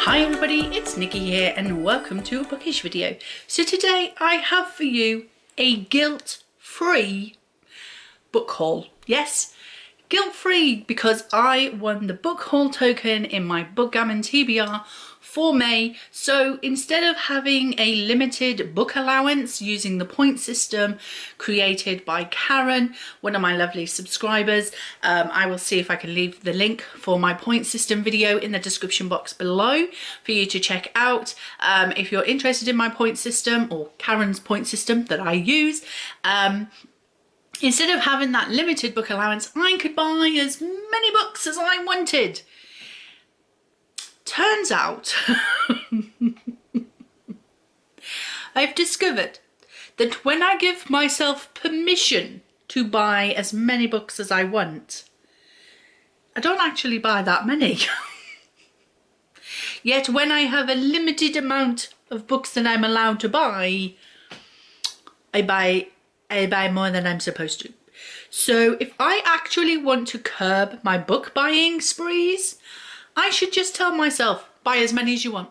Hi everybody, it's Nikki here and welcome to a bookish video. So today I have for you a guilt-free book haul. Yes, guilt-free because I won the book haul token in my Bookgammon TBR for May. So instead of having a limited book allowance using the point system created by Karen, one of my lovely subscribers, I will see if I can leave the link for my point system video in the description box below for you to check out if you're interested in my point system or Karen's point system that I use. Instead of having that limited book allowance, I could buy as many books as I wanted. Turns out, I've discovered that when I give myself permission to buy as many books as I want, I don't actually buy that many. Yet when I have a limited amount of books that I'm allowed to buy, I buy more than I'm supposed to. So if I actually want to curb my book buying sprees, I should just tell myself, buy as many as you want.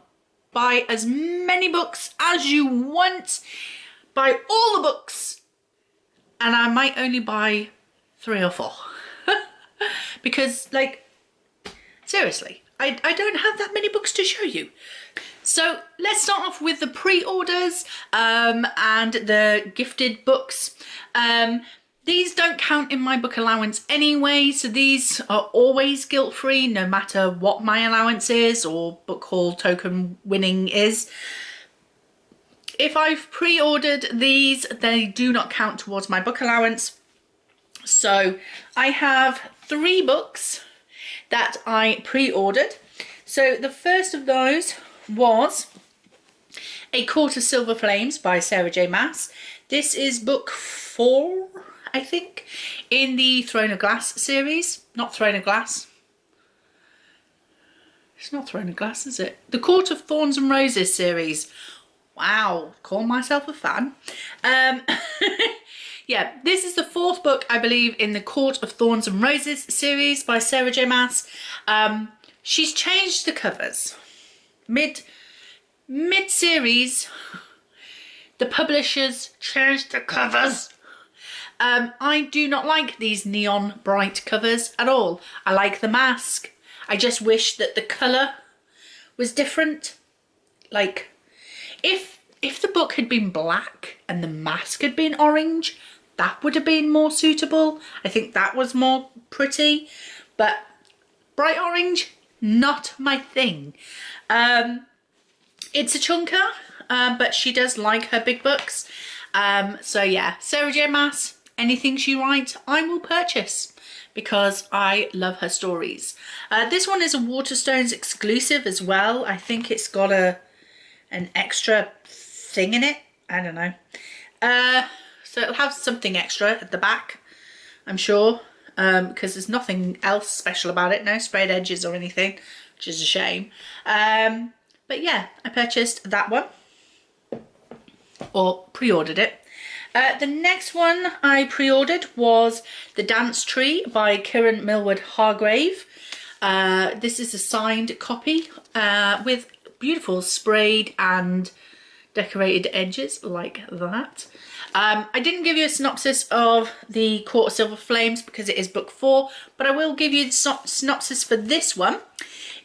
Buy as many books as you want. Buy all the books. And I might only buy 3 or 4. Because, like, seriously, I don't have that many books to show you. So let's start off with the pre-orders and the gifted books. These don't count in my book allowance anyway, so these are always guilt-free no matter what my allowance is or book haul token winning is. If I've pre-ordered these, they do not count towards my book allowance. So I have 3 books that I pre-ordered. So the first of those was A Court of Silver Flames by Sarah J Maas. This is book 4, I think, in the Throne of Glass series. Not Throne of Glass. It's not Throne of Glass, is it? The Court of Thorns and Roses series. Wow, call myself a fan. Yeah, this is the 4th book, I believe, in the Court of Thorns and Roses series by Sarah J Maas. She's changed the covers. Mid-series, the publishers changed the covers. I do not like these neon bright covers at all. I like the mask. I just wish that the colour was different. Like, if the book had been black and the mask had been orange, that would have been more suitable. I think that was more pretty. But bright orange, not my thing. It's a chunker, but she does like her big books. So yeah, Sarah J Maas, anything she writes, I will purchase because I love her stories. This one is a Waterstones exclusive as well. I think it's got an extra thing in it. I don't know. So it'll have something extra at the back, I'm sure, because there's nothing else special about it. No sprayed edges or anything, which is a shame. But yeah, I purchased that one, or pre-ordered it. The next one I pre-ordered was The Dance Tree by Kieran Millward Hargrave. This is a signed copy with beautiful sprayed and decorated edges like that. I didn't give you a synopsis of The Court of Silver Flames because it is book 4, but I will give you the synopsis for this one.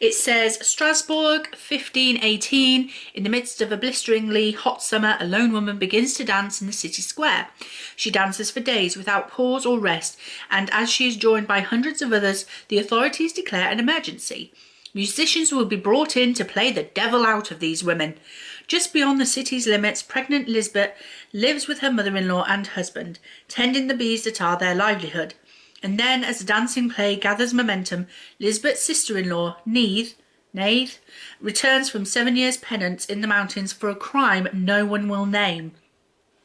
It says, Strasbourg, 1518. In the midst of a blisteringly hot summer, a lone woman begins to dance in the city square. She dances for days without pause or rest, and as she is joined by hundreds of others, the authorities declare an emergency. Musicians will be brought in to play the devil out of these women. Just beyond the city's limits, pregnant Lisbeth lives with her mother-in-law and husband, tending the bees that are their livelihood. And then, as the dancing play gathers momentum, Lisbeth's sister-in-law, Neith, returns from 7 years' penance in the mountains for a crime no one will name.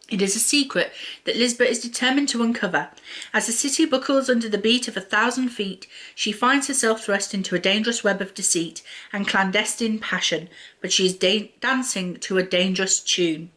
It is a secret that Lisbeth is determined to uncover. As the city buckles under the beat of 1,000 feet, she finds herself thrust into a dangerous web of deceit and clandestine passion, but she is dancing to a dangerous tune.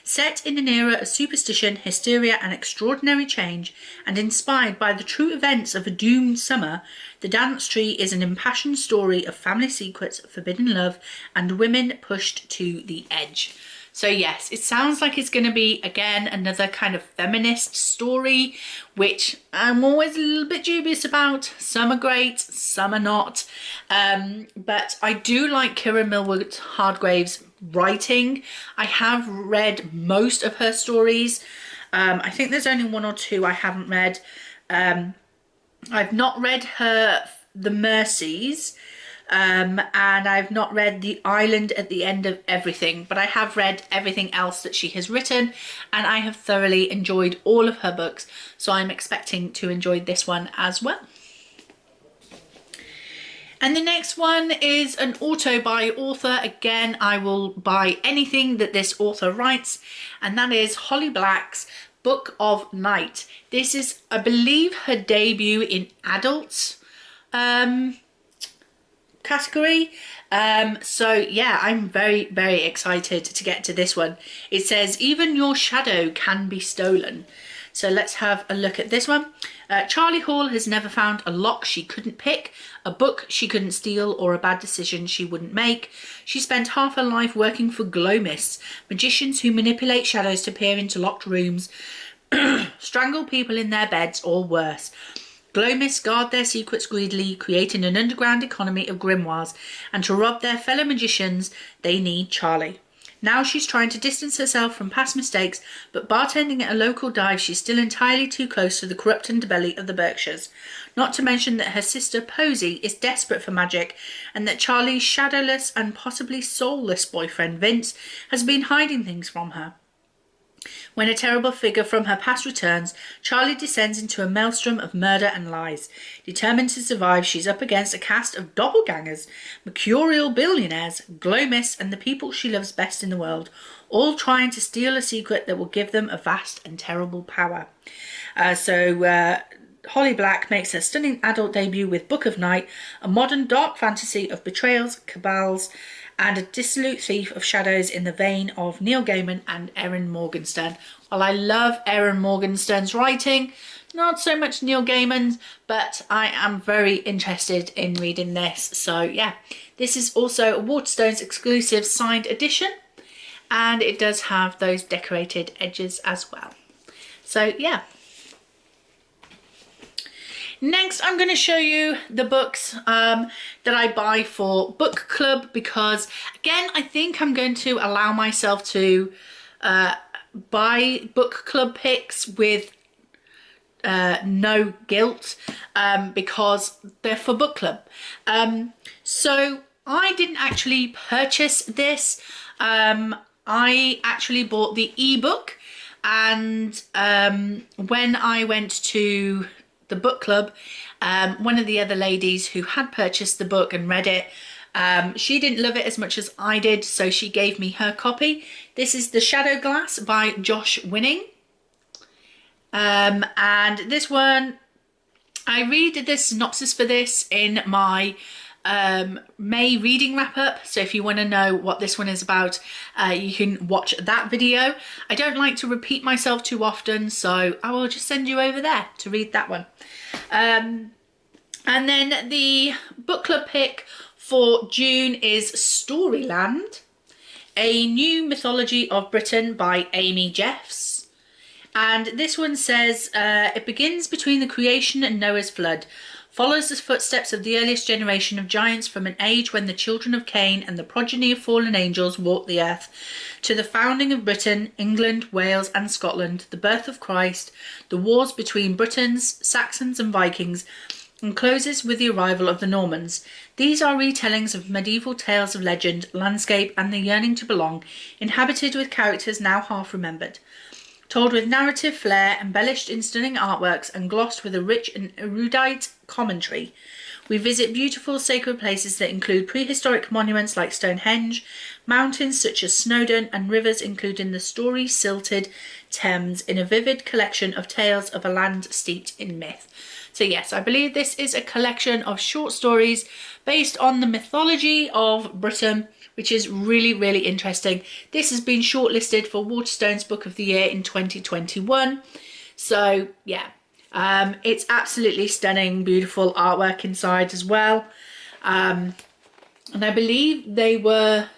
Set in an era of superstition, hysteria, and extraordinary change, and inspired by the true events of a doomed summer, The Dance Tree is an impassioned story of family secrets, forbidden love, and women pushed to the edge. So yes, it sounds like it's going to be, again, another kind of feminist story, which I'm always a little bit dubious about. Some are great, some are not. But I do like Kieran Millwood Hardgrave's writing. I have read most of her stories. I think there's only one or two I haven't read. I've not read her The Mercies, and I've not read The Island at the End of Everything, but I have read everything else that she has written, and I have thoroughly enjoyed all of her books, so I'm expecting to enjoy this one as well. And the next one is an auto by author. Again, I will buy anything that this author writes, and that is Holly Black's Book of Night. This is, I believe, her debut in adults category. So yeah, I'm very, very excited to get to this one. It says, even your shadow can be stolen. So let's have a look at this one. Charlie Hall has never found a lock she couldn't pick, a book she couldn't steal, or a bad decision she wouldn't make. She spent half her life working for gloamists, magicians who manipulate shadows to peer into locked rooms, strangle people in their beds, or worse. Gloamists guard their secrets greedily, creating an underground economy of grimoires, and to rob their fellow magicians, they need Charlie. Now she's trying to distance herself from past mistakes, but bartending at a local dive, she's still entirely too close to the corrupt underbelly of the Berkshires. Not to mention that her sister Posy is desperate for magic, and that Charlie's shadowless and possibly soulless boyfriend Vince has been hiding things from her. When a terrible figure from her past returns, Charlie descends into a maelstrom of murder and lies. Determined to survive, she's up against a cast of doppelgangers, mercurial billionaires, gloamists, and the people she loves best in the world, all trying to steal a secret that will give them a vast and terrible power. Holly Black makes her stunning adult debut with Book of Night, a modern dark fantasy of betrayals, cabals, and a dissolute thief of shadows in the vein of Neil Gaiman and Erin Morgenstern. While I love Erin Morgenstern's writing, not so much Neil Gaiman's, but I am very interested in reading this. So yeah, this is also a Waterstones exclusive signed edition, and it does have those decorated edges as well. So yeah. Next, I'm going to show you the books that I buy for book club, because again, I think I'm going to allow myself to buy book club picks with no guilt, because they're for book club. So I didn't actually purchase this. I actually bought the ebook, and when I went to the book club, one of the other ladies who had purchased the book and read it, she didn't love it as much as I did, so she gave me her copy. This is The Shadow Glass by Josh Winning, and this one, I read the synopsis for this in my May reading wrap up, so if you want to know what this one is about, you can watch that video. I don't like to repeat myself too often, so I will just send you over there to read that one. And then the book club pick for June is Storyland, A New Mythology of Britain by Amy Jeffs. And this one says, it begins between the creation and Noah's flood, follows the footsteps of the earliest generation of giants from an age when the children of Cain and the progeny of fallen angels walked the earth, to the founding of Britain, England, Wales and Scotland, the birth of Christ, the wars between Britons, Saxons and Vikings, and closes with the arrival of the Normans. These are retellings of medieval tales of legend, landscape and the yearning to belong, inhabited with characters now half remembered. Told with narrative flair, embellished in stunning artworks and glossed with a rich and erudite commentary. We visit beautiful sacred places that include prehistoric monuments like Stonehenge, mountains such as Snowdon and rivers including the story-silted Thames in a vivid collection of tales of a land steeped in myth. So yes, I believe this is a collection of short stories based on the mythology of Britain, which is really, really interesting. This has been shortlisted for Waterstone's Book of the Year in 2021. So yeah, it's absolutely stunning, beautiful artwork inside as well. And I believe they were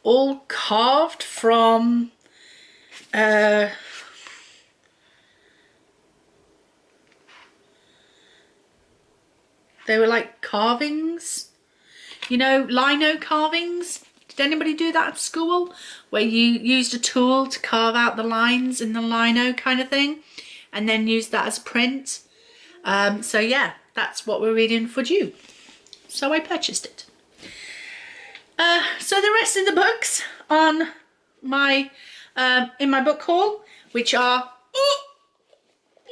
all carved from they were like carvings, you know, lino carvings. Did anybody do that at school, where you used a tool to carve out the lines in the lino kind of thing and then use that as print? So yeah, that's what we're reading for you. So I purchased it. So the rest of the books on my in my book haul, which are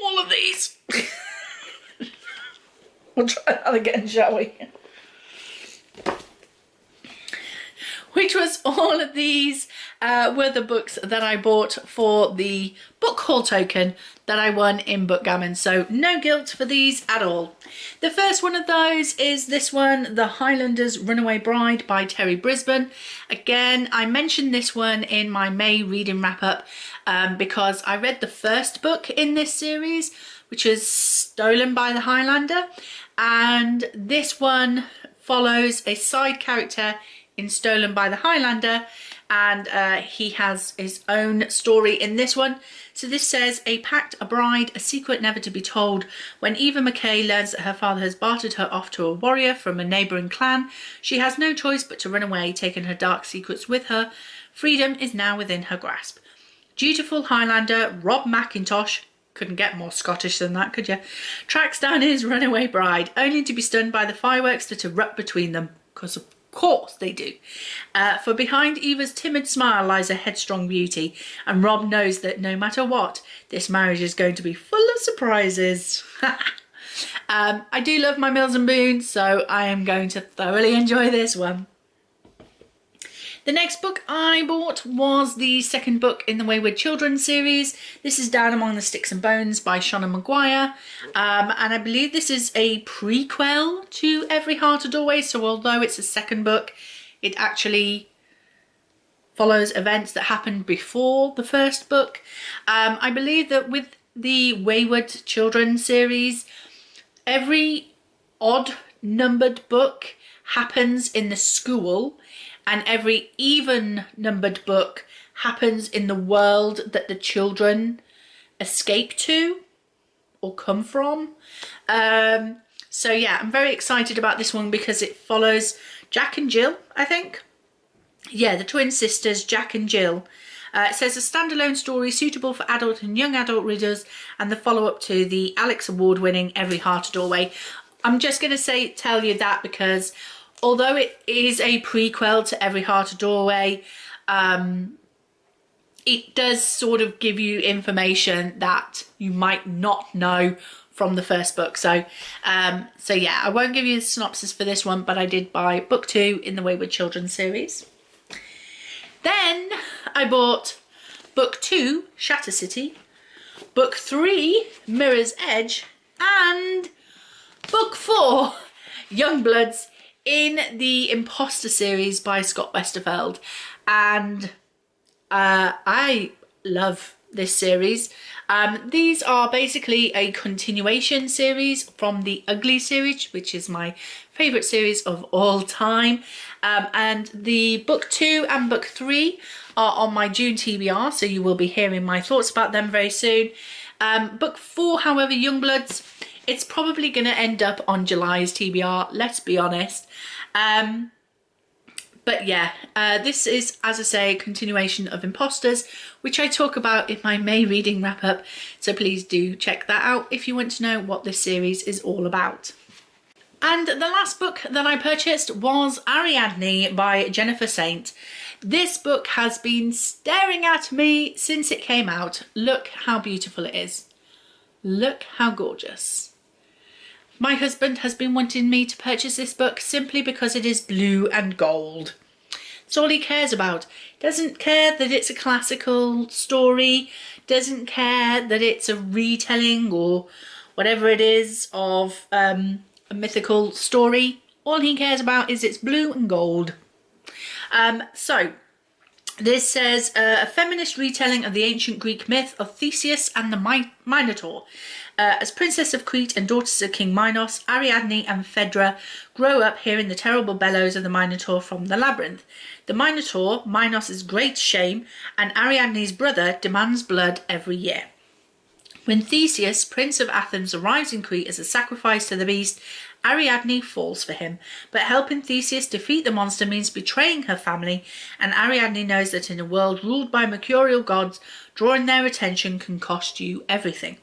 all of these. We'll try that again, shall we? Which was all of these were the books that I bought for the book haul token that I won in Bookgammon. So no guilt for these at all. The first one of those is this one, The Highlander's Runaway Bride by Terry Brisbane. Again, I mentioned this one in my May reading wrap up because I read the first book in this series, which is Stolen by the Highlander. And this one follows a side character in Stolen by the Highlander, and he has his own story in this one. So this says, a pact, a bride, a secret never to be told. When Eva McKay learns that her father has bartered her off to a warrior from a neighbouring clan, she has no choice but to run away, taking her dark secrets with her. Freedom is now within her grasp. Dutiful Highlander Rob McIntosh, couldn't get more Scottish than that, could you? Tracks down his runaway bride, only to be stunned by the fireworks that erupt between them. Because of course they do. For behind Eva's timid smile lies a headstrong beauty, and Rob knows that no matter what, this marriage is going to be full of surprises. I do love my Mills and Boons, so I am going to thoroughly enjoy this one. The next book I bought was the second book in the Wayward Children series. This is Down Among the Sticks and Bones by Shona Maguire. And I believe this is a prequel to Every Heart a Doorway. So although it's a second book, it actually follows events that happened before the first book. I believe that with the Wayward Children series, every odd numbered book happens in the school, and every even numbered book happens in the world that the children escape to or come from. So yeah, I'm very excited about this one because it follows Jack and Jill, I think. Yeah, the twin sisters, Jack and Jill. It says a standalone story suitable for adult and young adult readers, and the follow-up to the Alex Award-winning Every Heart a Doorway. I'm just going to tell you that because although it is a prequel to Every Heart a Doorway, it does sort of give you information that you might not know from the first book. So yeah, I won't give you the synopsis for this one, but I did buy book 2 in the Wayward Children series. Then I bought book 2, Shatter City, book 3, Mirror's Edge, and book 4, Youngbloods, in the Imposter series by Scott Westerfeld. And I love this series. These are basically a continuation series from the Ugly series, which is my favourite series of all time. And the book 2 and book 3 are on my June TBR, so you will be hearing my thoughts about them very soon. Book 4, however, Youngbloods, it's probably going to end up on July's TBR, let's be honest. But yeah, this is, as I say, a continuation of Imposters, which I talk about in my May reading wrap up. So please do check that out if you want to know what this series is all about. And the last book that I purchased was Ariadne by Jennifer Saint. This book has been staring at me since it came out. Look how beautiful it is. Look how gorgeous. My husband has been wanting me to purchase this book simply because it is blue and gold. It's all he cares about. Doesn't care that it's a classical story, doesn't care that it's a retelling or whatever it is of a mythical story. All he cares about is it's blue and gold. So this says a feminist retelling of the ancient Greek myth of Theseus and the Minotaur. As Princess of Crete and daughters of King Minos, Ariadne and Phaedra grow up hearing the terrible bellows of the Minotaur from the labyrinth. The Minotaur, Minos' great shame, and Ariadne's brother, demands blood every year. When Theseus, Prince of Athens, arrives in Crete as a sacrifice to the beast, Ariadne falls for him, but helping Theseus defeat the monster means betraying her family, and Ariadne knows that in a world ruled by mercurial gods, drawing their attention can cost you everything.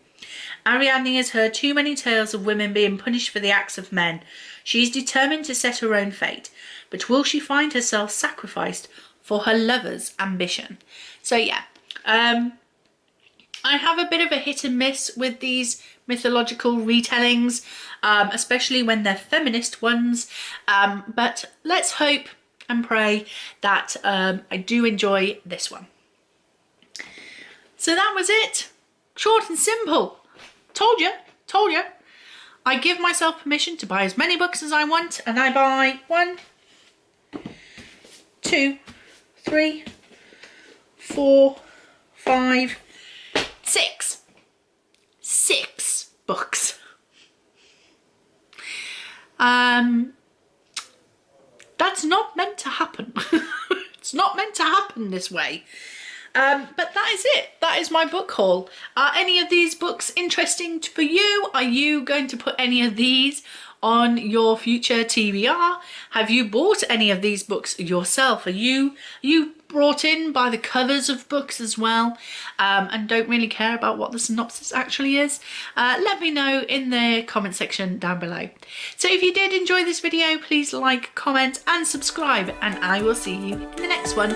Ariadne has heard too many tales of women being punished for the acts of men. She is determined to set her own fate, but will she find herself sacrificed for her lover's ambition? So yeah, I have a bit of a hit and miss with these mythological retellings, especially when they're feminist ones, but let's hope and pray that I do enjoy this one. So that was it. Short and simple. Told you. I give myself permission to buy as many books as I want, and I buy 1, 2, 3, 4, 5, 6. 6 books. That's not meant to happen. It's not meant to happen this way. But that is it. That is my book haul. Are any of these books interesting for you? Are you going to put any of these on your future TBR? Have you bought any of these books yourself? Are you brought in by the covers of books as well, and don't really care about what the synopsis actually is? Let me know in the comment section down below. So if you did enjoy this video, please like, comment and subscribe, and I will see you in the next one.